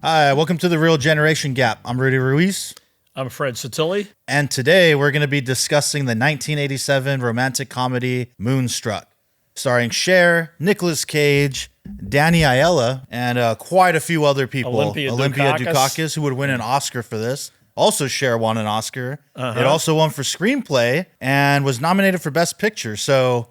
Hi, welcome to The Real Generation Gap. I'm Rudy Ruiz. I'm Fred Satilli. And today we're going to be discussing the 1987 romantic comedy Moonstruck, starring Cher, Nicolas Cage, Danny Aiello, and quite a few other people. Olympia Dukakis, who would win an Oscar for this. Also, Cher won an Oscar. It also won for screenplay and was nominated for Best Picture. So,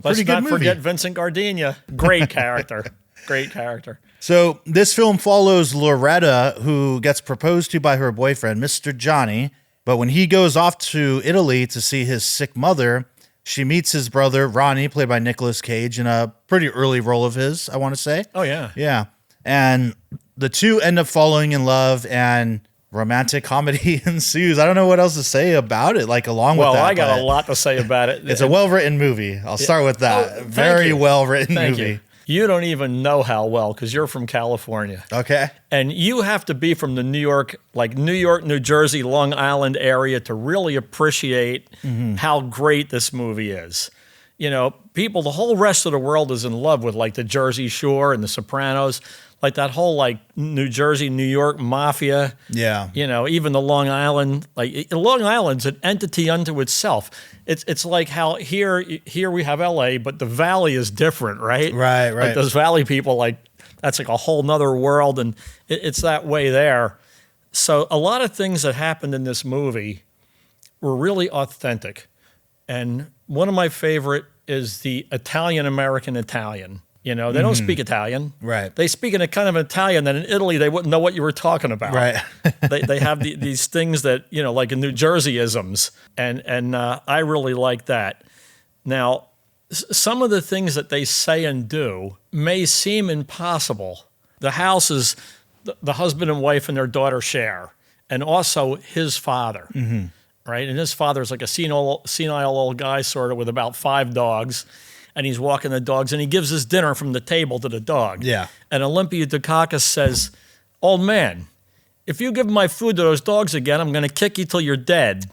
pretty good movie. Let's not forget Vincent Gardenia. Great character. Great character. So this film follows Loretta, who gets proposed to by her boyfriend, Mr. Johnny. But when he goes off to Italy to see his sick mother, she meets his brother, Ronnie, played by Nicolas Cage, in a pretty early role of his, I want to say. Oh, yeah. Yeah. And the two end up falling in love, and romantic comedy ensues. I don't know what else to say about it, along with that. Well, I got a lot to say about it. It's a well-written movie. I'll start with that. Very well-written movie. You don't even know how well, because you're from California. Okay. And you have to be from the New York, New Jersey, Long Island area to really appreciate how great this movie is. You know, people, the whole rest of the world is in love with the Jersey Shore and the Sopranos, that whole New Jersey, New York mafia. Yeah. You know, even the Long Island, Long Island's an entity unto itself. It's like how here we have LA, but the Valley is different, right? Right. Those Valley people, that's a whole nother world, and it's that way there. So a lot of things that happened in this movie were really authentic. And one of my favorite is the Italian-American Italian. You know, they don't speak Italian. Right. They speak in a kind of Italian that in Italy they wouldn't know what you were talking about. Right. they have these things that, like in New Jersey-isms. And I really like that. Now, some of the things that they say and do may seem impossible. The house is the husband and wife and their daughter Cher, and also his father. Right? And his father's like a senile old guy sort of with about 5 dogs. And he's walking the dogs, and he gives his dinner from the table to the dog. Yeah. And Olympia Dukakis says, "Old man, if you give my food to those dogs again, I'm going to kick you till you're dead."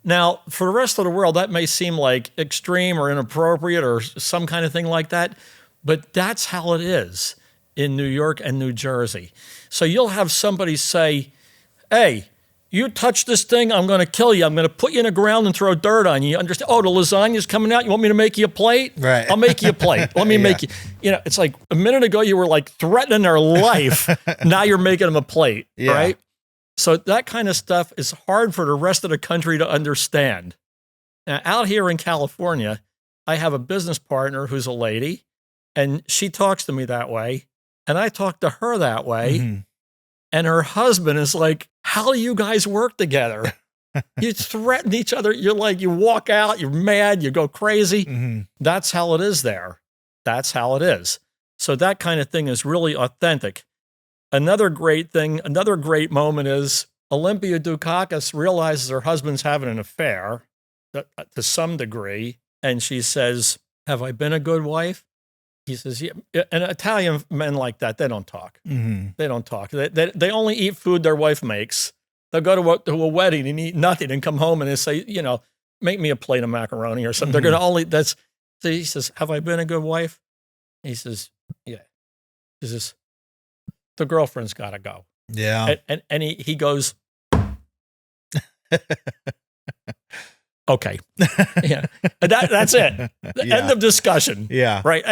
Now, for the rest of the world, that may seem like extreme or inappropriate or some kind of thing like that, but that's how it is in New York and New Jersey. So you'll have somebody say, "Hey, you touch this thing, I'm going to kill you. I'm going to put you in the ground and throw dirt on you. You understand? Oh, the lasagna's coming out. You want me to make you a plate? Right. I'll make you a plate. Let me make you." It's like a minute ago you were threatening their life. Now you're making them a plate, right? So that kind of stuff is hard for the rest of the country to understand. Now, out here in California, I have a business partner who's a lady, and she talks to me that way, and I talk to her that way. And her husband is like, "How do you guys work together? You threaten each other. You're you walk out, you're mad, you go crazy." That's how it is there. That's how it is. So that kind of thing is really authentic. Another great moment is Olympia Dukakis realizes her husband's having an affair to some degree. And she says, "Have I been a good wife?" He says, "Yeah." And Italian men like that, they don't talk. They don't talk. They only eat food their wife makes. They'll go to a wedding and eat nothing and come home and they say, "Make me a plate of macaroni or something." They're going to only, so he says, "Have I been a good wife?" He says, "Yeah." He says, "The girlfriend's got to go." Yeah. And he goes, "Okay." Yeah. That's it. End of discussion. Yeah. Right.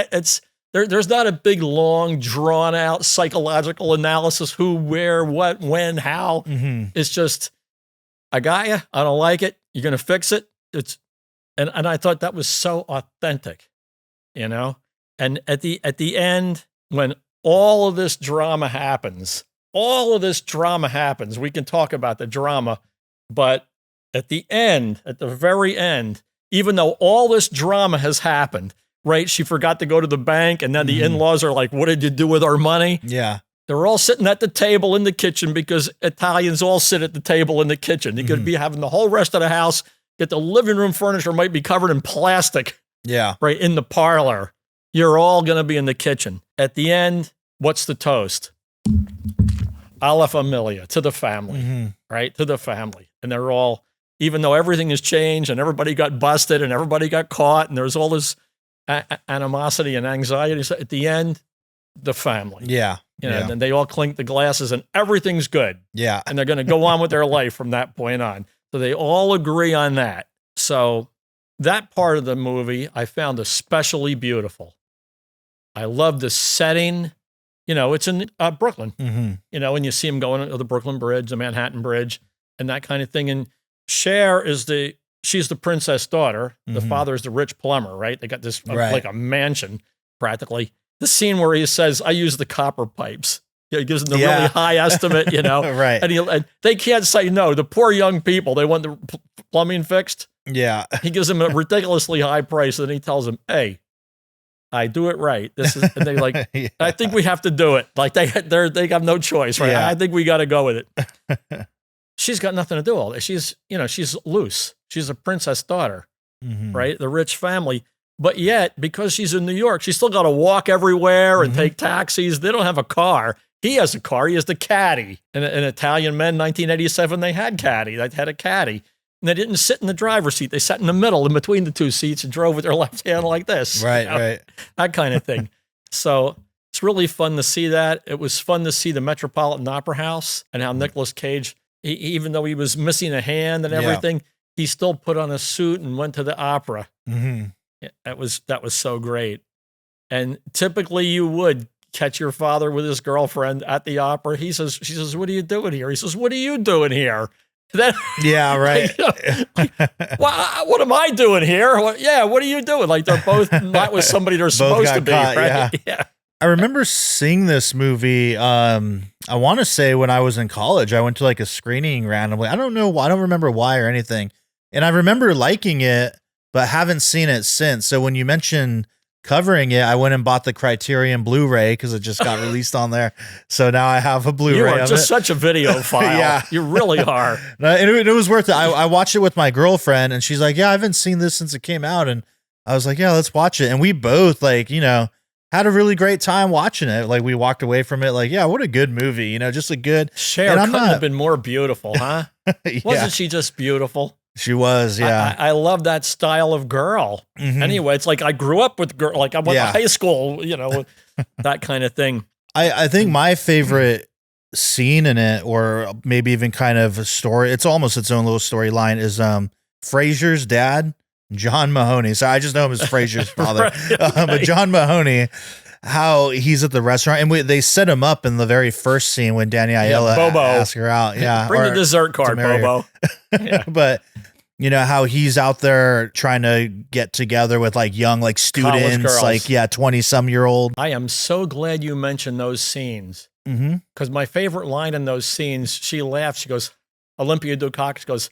There's not a big, long, drawn out psychological analysis, who, where, what, when, how. It's just, "I got you. I don't like it. You're going to fix it." And I thought that was so authentic, And at the end, when all of this drama happens, we can talk about the drama, but at the very end, even though all this drama has happened, right? She forgot to go to the bank, and then the in-laws are like, "What did you do with our money?" Yeah. They're all sitting at the table in the kitchen, because Italians all sit at the table in the kitchen. You could be having the whole rest of the house, get the living room furniture might be covered in plastic. Yeah. Right, in the parlor. You're all going to be in the kitchen. At the end, what's the toast? "Alla familia," to the family, right? To the family. And they're all, even though everything has changed and everybody got busted and everybody got caught and there's all this animosity and anxiety, so at the end, the family. Yeah. And then they all clink the glasses and everything's good. Yeah. And they're going to go on with their life from that point on. So they all agree on that. So that part of the movie I found especially beautiful. I love the setting. It's in Brooklyn, and you see him going to the Brooklyn Bridge, the Manhattan Bridge, and that kind of thing. And Cher she's the princess daughter. The father is the rich plumber, right? They got this like a mansion practically. The scene where he says, I use the copper pipes. He gives them the really high estimate, right. And they can't say no. The poor young people, they want the plumbing fixed. Yeah. He gives them a ridiculously high price, and then he tells them, hey, I do it right. And they like, I think we have to do it. Like they have no choice, right? I think we got to go with it. She's got nothing to do with all this. She's loose. She's a princess daughter, right? The rich family. But yet, because she's in New York, she's still got to walk everywhere and take taxis. They don't have a car. He has a car. He has the caddy. And in Italian Men, 1987, they had caddy. They had a caddy. And they didn't sit in the driver's seat. They sat in the middle in between the two seats and drove with their left hand like this. Right. That kind of thing. So it's really fun to see that. It was fun to see the Metropolitan Opera House and how Nicolas Cage, even though he was missing a hand and everything, he still put on a suit and went to the opera. That was so great. And typically you would catch your father with his girlfriend at the opera. She says, what are you doing here? He says, what are you doing here? Then, right. What am I doing here? What are you doing? Like they're both not with somebody they're supposed to be. Caught, right? Yeah. I remember seeing this movie. I want to say when I was in college, I went to like a screening randomly. I don't know. I don't remember why or anything. And I remember liking it, but haven't seen it since. So when you mentioned covering it, I went and bought the Criterion Blu-ray because it just got released on there. So now I have a Blu-ray. You are just such a videophile. Yeah. You really are. And it was worth it. I watched it with my girlfriend, and she's like, yeah, I haven't seen this since it came out. And I was like, yeah, let's watch it. And we both had a really great time watching it. Like we walked away from it like, yeah, what a good movie. Just a good. Cher couldn't have been more beautiful, huh? Wasn't she just beautiful? She was, yeah. I love that style of girl. Anyway, it's like I grew up with girl, like I went to high school, that kind of thing. I think my favorite scene in it, or maybe even kind of a story, it's almost its own little storyline, is Frasier's dad, John Mahoney. So I just know him as Frasier's father. But John Mahoney, how he's at the restaurant, and they set him up in the very first scene when Danny Aiello asks her out. Yeah, bring the dessert card, Bobo. But how he's out there trying to get together with like young students, 20-some-year-old. I am so glad you mentioned those scenes because my favorite line in those scenes, she laughs. She goes, Olympia Dukakis goes,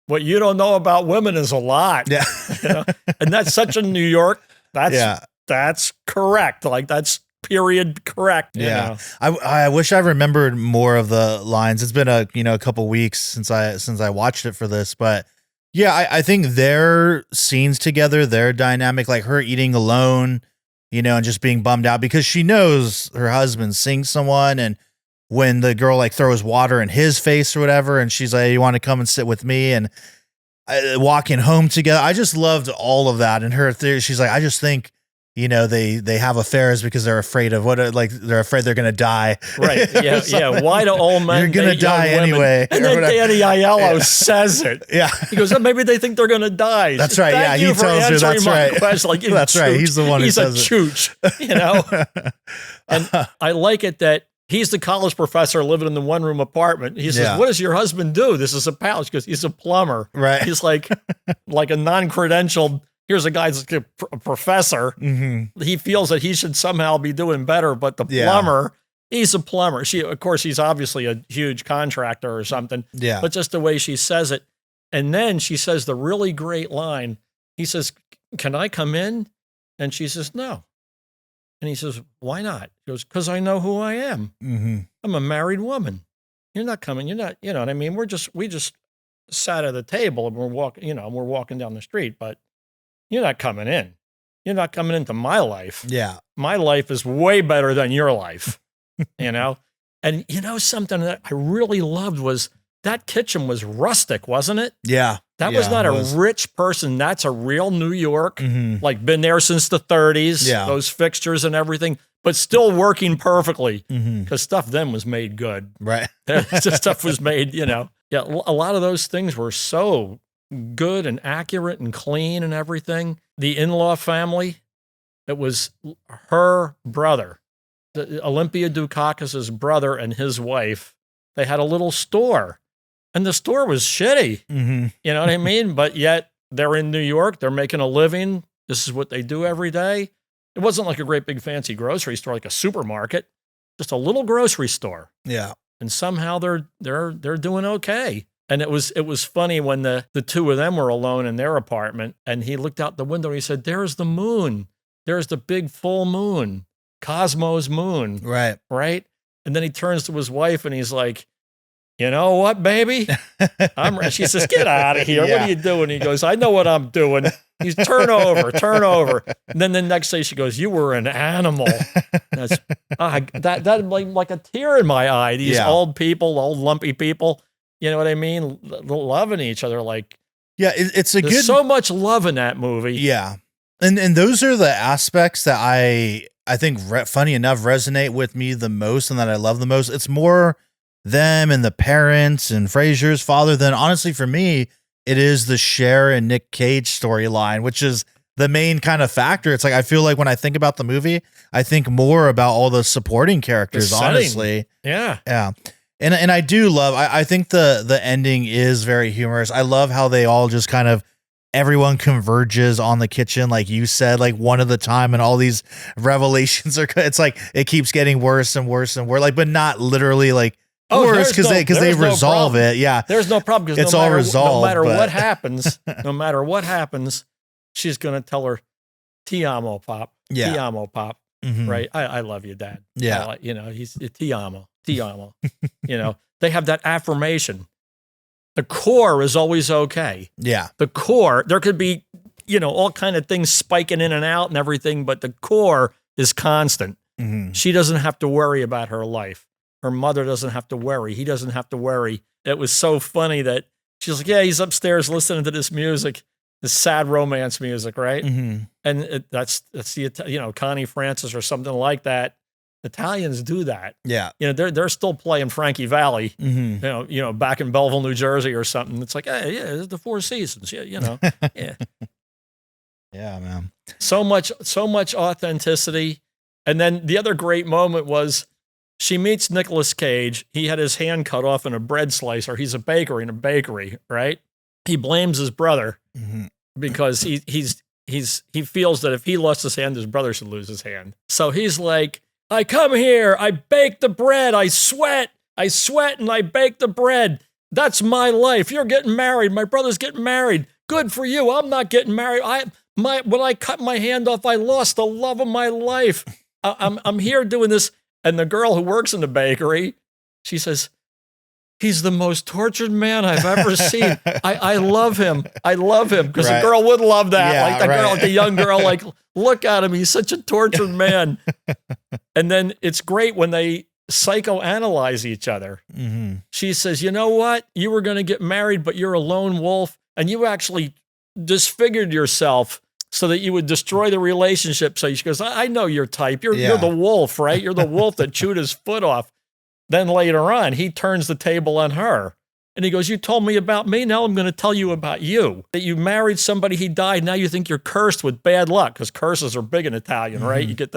"What you don't know about women is a lot." Yeah, and that's such a New York. That's correct. Like that's period correct. Yeah. I wish I remembered more of the lines. It's been a couple weeks since I watched it for this, but yeah, I think their scenes together, their dynamic, like her eating alone, and just being bummed out because she knows her husband seeing someone, and when the girl throws water in his face or whatever, and she's like, you want to come and sit with me, and walking home together. I just loved all of that. And her theory, she's like, I just think, they have affairs because they're afraid of they're afraid they're going to die. Right. Yeah. Yeah. Why do old men? You're going to die anyway. And then Danny Aiello says it. Yeah. He goes, maybe they think they're going to die. That's right. Thank you he for tells her that's right. Question. That's right. He's the one who says it. He's a chooch, And I like it that he's the college professor living in the one-room apartment. He says, what does your husband do? This is a palace. Because he's a plumber. Right. He's like a non-credentialed, here's a guy that's a professor. He feels that he should somehow be doing better, but the plumber, he's a plumber. Of course, he's obviously a huge contractor or something. Yeah. But just the way she says it. And then she says the really great line. He says, can I come in? And she says, no. And he says, why not? He goes, because I know who I am. I'm a married woman. You're not coming. You're not, you know what I mean? We just sat at the table and we're walking down the street, but you're not coming in. You're not coming into my life. Yeah. My life is way better than your life, And something that I really loved was that kitchen was rustic, wasn't it? Yeah. That was not a rich person. That's a real New York, like been there since the 30s, those fixtures and everything, but still working perfectly because stuff then was made good. Right. Stuff was made, Yeah, a lot of those things were so good and accurate and clean and everything. The in-law family, it was her brother, Olympia Dukakis's brother and his wife. They had a little store. And the store was shitty. You know what I mean? But yet they're in New York. They're making a living. This is what they do every day. It wasn't like a great big fancy grocery store, like a supermarket, just a little grocery store. Yeah. And somehow they're doing okay. And it was funny when the two of them were alone in their apartment and he looked out the window and he said, "There's the moon. There's the big full moon, Cosmo's moon." Right. Right. And then he turns to his wife and he's like, "You know what, baby?" She says, "Get out of here. What are you doing?" He goes, "I know what I'm doing." He's turn over. And then the next day she goes, "You were an animal." That's that like a tear in my eye. These old people, old lumpy people, you know what I mean? Loving each other. Like, it's there's so much love in that movie. Yeah. And those are the aspects that I think funny enough resonate with me the most and that I love the most. It's more them and the parents and Frasier's father, then honestly for me, it is the Cher and Nick Cage storyline, which is the main kind of factor. It's like, I feel like when I think about the movie, I think more about all the supporting characters, honestly. Yeah. Yeah. And I do love, I think the ending is very humorous. I love how they all just kind of, everyone converges on the kitchen, like you said, like one at a time, and all these revelations are, it's like, it keeps getting worse and worse and worse, like, but not literally like, worse because they resolve it. Yeah, there's no problem because it's all resolved. No matter what happens, she's gonna tell her, "Ti amo, pop." Yeah, "Ti amo, pop." Right? I love you, Dad. Yeah, he's "Ti amo, ti amo." They have that affirmation. The core is always okay. Yeah, the core. There could be all kind of things spiking in and out and everything, but the core is constant. She doesn't have to worry about her life. Her mother doesn't have to worry. He doesn't have to worry. It was so funny that she's like, "Yeah, he's upstairs listening to this music, this sad romance music, right?" And that's the Connie Francis or something like that. Italians do that. Yeah, they're still playing Frankie Valli. Back in Belleville, New Jersey, or something. It's like, hey, yeah, it's the Four Seasons. Yeah, yeah. Yeah, man. So much authenticity. And then the other great moment was, she meets Nicolas Cage. He had his hand cut off in a bread slicer. He's a baker in a bakery, right? He blames his brother because he feels that if he lost his hand, his brother should lose his hand. So he's like, "I come here, I bake the bread, I sweat and I bake the bread. That's my life. You're getting married. My brother's getting married. Good for you. I'm not getting married. When I cut my hand off, I lost the love of my life. I'm here doing this." And the girl who works in the bakery, she says, "He's the most tortured man I've ever seen. I love him. I love him." Because a girl would love that. Yeah, girl, like the young girl, like, "Look at him. He's such a tortured man." And then it's great when they psychoanalyze each other. She says, "You know what? You were going to get married, but you're a lone wolf. And you actually disfigured yourself so that you would destroy the relationship." So she goes, I know your type. You're the wolf, right? You're the wolf that chewed his foot off." Then later on, he turns the table on her. And he goes, "You told me about me. Now I'm going to tell you about you. That you married somebody, he died. Now you think you're cursed with bad luck." Because curses are big in Italian, right? You get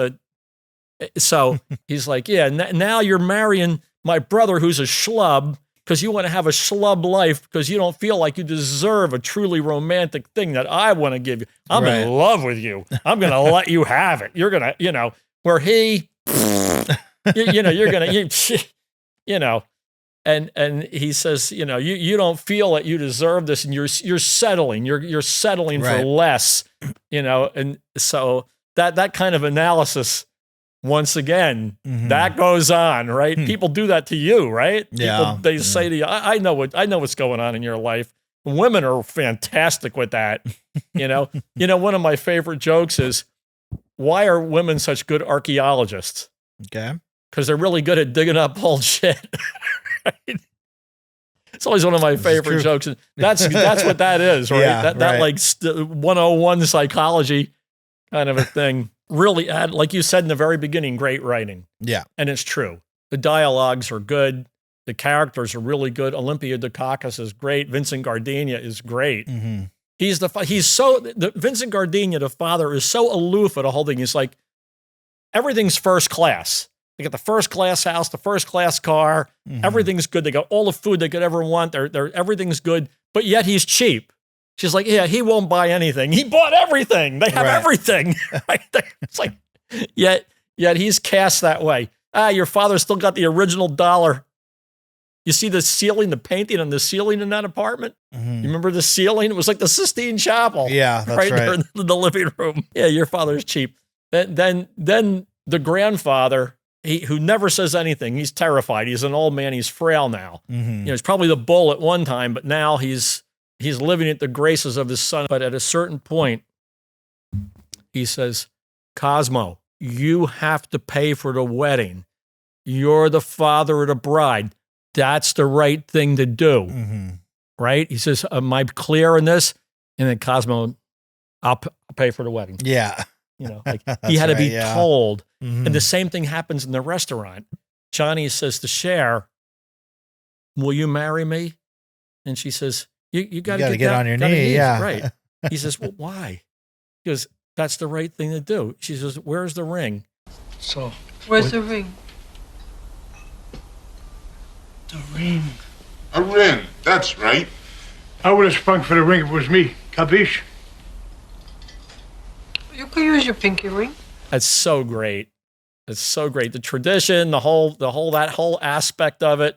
so he's like, "Yeah, now you're marrying my brother who's a schlub because you want to have a schlub life because you don't feel like you deserve a truly romantic thing that I want to give you. I'm in love with you. I'm going to let you have it. You're going to, where he, you're going to, and he says, you don't feel that you deserve this, and you're settling. You're settling for less, and so that kind of analysis, once again, that goes on, right? People do that to you, right? Yeah. They say to you, I know what's going on in your life. Women are fantastic with that. One of my favorite jokes is, why are women such good archaeologists? Okay. Because they're really good at digging up old shit. Right? It's always one of my favorite jokes. And that's what that is, right? Yeah, that like 101 psychology kind of a thing. Really like you said in the very beginning, great writing. Yeah. And it's true. The dialogues are good. The characters are really good. Olympia Dukakis is great. Vincent Gardenia is great. Mm-hmm. Vincent Gardenia, the father, is so aloof at the whole thing. He's like, everything's first class. They got the first class house, the first class car. Mm-hmm. Everything's good. They got all the food they could ever want. Everything's good, but yet he's cheap. She's like, yeah, he won't buy anything. He bought everything. They have everything. Right there. It's like, yet he's cast that way. Your father still got the original dollar. You see the ceiling, the painting on the ceiling in that apartment? Mm-hmm. You remember the ceiling? It was like the Sistine Chapel. Yeah, that's right. There in the living room. Yeah, your father's cheap. Then the grandfather, who never says anything. He's terrified. He's an old man. He's frail now. Mm-hmm. He's probably the bull at one time, but now he's living at the graces of his son. But at a certain point, he says, Cosmo, you have to pay for the wedding. You're the father of the bride. That's the right thing to do. Mm-hmm. Right? He says, am I clear in this? And then Cosmo, I'll pay for the wedding. Yeah. Like he had to be told. Mm-hmm. And the same thing happens in the restaurant. Johnny says to Cher, will you marry me? And she says, you got to get on your knee. Yeah. Right. He says, well, why? He goes, that's the right thing to do. She says, where's the ring? So. Where's the ring? The ring. A ring, that's right. I would have sprung for the ring if it was me. Capiche? You could use your pinky ring. That's so great. It's so great. The tradition, that whole aspect of it,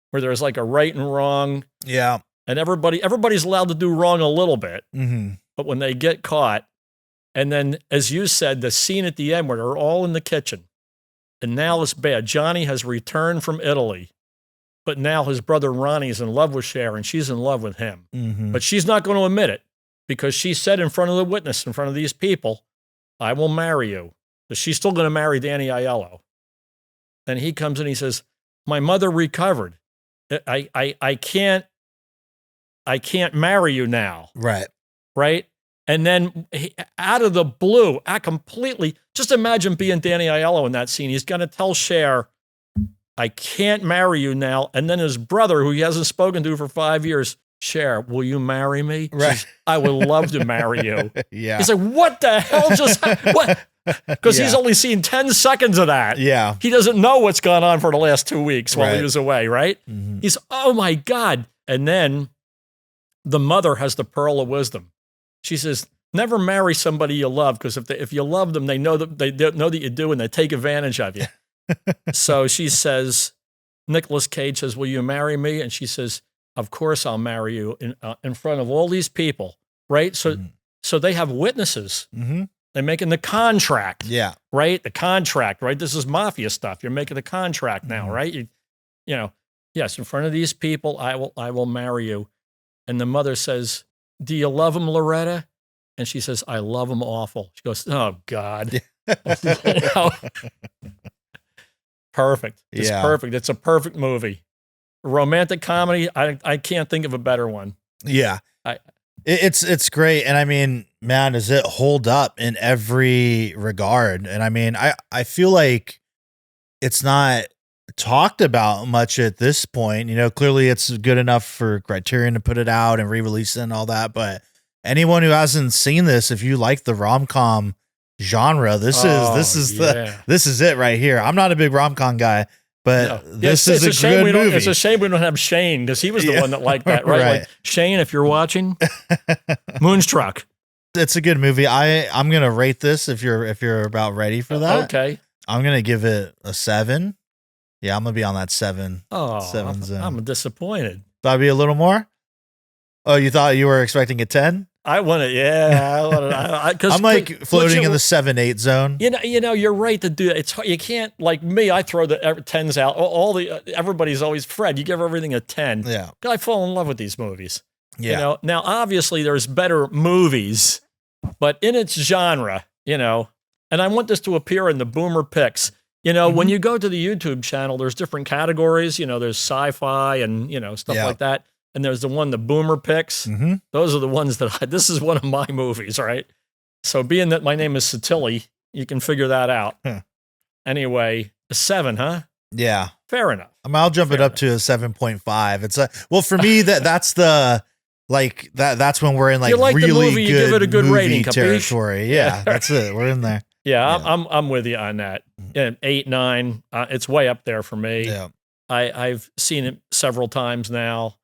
where there's like a right and wrong. Yeah. And everybody's allowed to do wrong a little bit. Mm-hmm. But when they get caught, and then, as you said, the scene at the end where they're all in the kitchen, and now it's bad. Johnny has returned from Italy, but now his brother Ronnie's in love with Cher, and she's in love with him. Mm-hmm. But she's not going to admit it, because she said in front of the witness, in front of these people, I will marry you. But she's still going to marry Danny Aiello. Then he comes in, he says, my mother recovered. I can't marry you now. Right. Right? And then out of the blue, just imagine being Danny Aiello in that scene. He's going to tell Cher, I can't marry you now. And then his brother, who he hasn't spoken to for 5 years, Cher, will you marry me? Right. Says, I would love to marry you. Yeah. He's like, what the hell just what? Because he's only seen 10 seconds of that. Yeah. He doesn't know what's gone on for the last 2 weeks while he was away, right? Mm-hmm. He's, oh my God. And then the mother has the pearl of wisdom. She says, never marry somebody you love, because if you love them, they know that you do, and they take advantage of you. So she says, Nicolas Cage says, will you marry me? And she says, of course I'll marry you in front of all these people, right? So they have witnesses. Mm-hmm. They're making the contract. Yeah. Right? The contract, right? This is mafia stuff. You're making a contract now, right? You know, yes, in front of these people, I will marry you. And the mother says, do you love him, Loretta? And she says, I love him awful. She goes, oh God. Perfect. It's perfect. It's a perfect movie. Romantic comedy. I can't think of a better one. Yeah. It's great. And I mean, man, does it hold up in every regard? And I mean, I feel like it's not talked about much at this point. You know, clearly it's good enough for Criterion to put it out and re-release it and all that. But anyone who hasn't seen this, if you like the rom-com genre, this is it right here. I'm not a big rom-com guy, but this is a good movie. It's a shame we don't have Shane, because he was the one that liked that, right? Right. Like, Shane, if you're watching, Moonstruck. It's a good movie. I'm gonna rate this if you're about ready for that. Okay. I'm gonna give it a 7. Yeah, I'm gonna be on that 7. Oh, 7 zone. I'm disappointed. Thought it'd be a little more? Oh, you thought you were expecting a 10? I want it. Yeah, I want it. I'm like floating in the 7-8 zone. You know, you're right to do it. It's you can't, like me. I throw the 10s out. Everybody's always Fred. You give everything a 10. Yeah, I fall in love with these movies. Yeah. You know, now obviously there's better movies, but in its genre, you know, and I want this to appear in the Boomer picks. You know, when you go to the YouTube channel, there's different categories. You know, there's sci-fi and, you know, stuff like that. And there's the one the Boomer picks. Those are the ones that this is one of my movies, right? So being that my name is Satilli, you can figure that out. Anyway, a 7, huh? Yeah. Fair enough. I mean, I'll jump it up to a 7.5. It's well, for me, that's the, like, that's when we're in like, you like really the movie, good, you give it a good movie rating, capiche? territory. Yeah, that's it. We're in there. Yeah, I'm with you on that. 8, 9, it's way up there for me. Yeah. I've seen it several times now,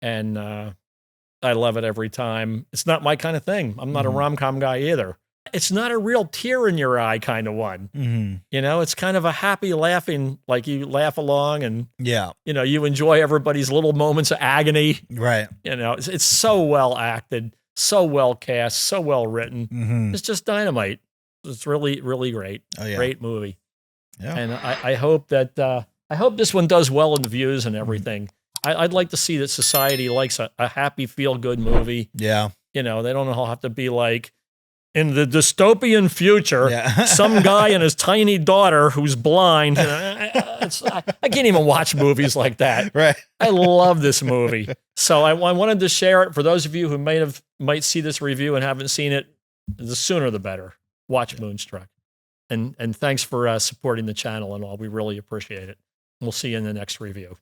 and I love it every time. It's not my kind of thing. I'm not a rom-com guy either. It's not a real tear in your eye kind of one. You know, it's kind of a happy laughing, like you laugh along and, you know, you enjoy everybody's little moments of agony. Right. You know, it's so well acted, so well cast, so well written. It's just dynamite. It's really, really great. Great movie. Yeah. And I hope that, I hope this one does well in the views and everything. I'd like to see that society likes a happy, feel-good movie. Yeah. You know, they don't all have to be like, in the dystopian future, some guy and his tiny daughter who's blind. I can't even watch movies like that. Right. I love this movie. So I wanted to share it for those of you who might see this review and haven't seen it. The sooner the better. Watch Moonstruck. And thanks for supporting the channel and all. We really appreciate it. We'll see you in the next review.